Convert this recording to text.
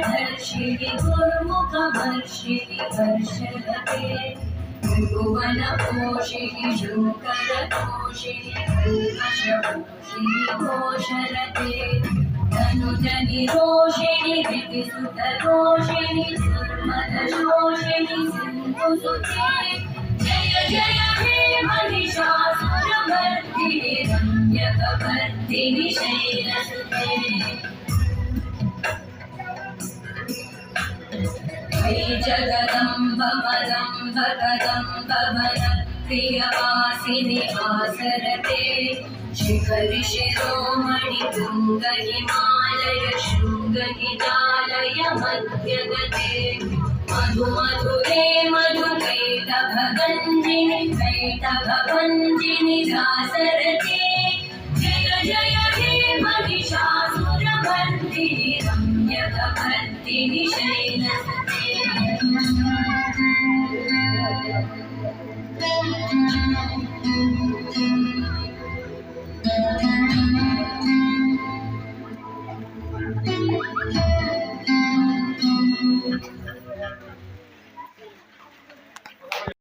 धर्षिणि गुरुमुखवर्षिणि वर्षरते भुवनपोषिणि शूकरतोषिणि कल्मषपोषिणि घोषरते धनुजनिरोषिणि दितिसुतरोषिणि दुर्मदशोषिणि सिन्धुसुते जय जय हे महिषासुरमर्दिनि रम्यकवर्दिनि शैलसुते वै जगदम्ब मदम्ब कदम्ब वनप्रियवासिनि आसरते शिखरि शिरोमणि तुङ्ग हिमालय शृङ्ग निजालय मध्यगते मधु मधुरे मधुकैटभगञ्जिनि कैटभभञ्जिनि दासरते जय जय हे महिषासुरमर्दिनि रम्यकवर्दिनि शैलसुते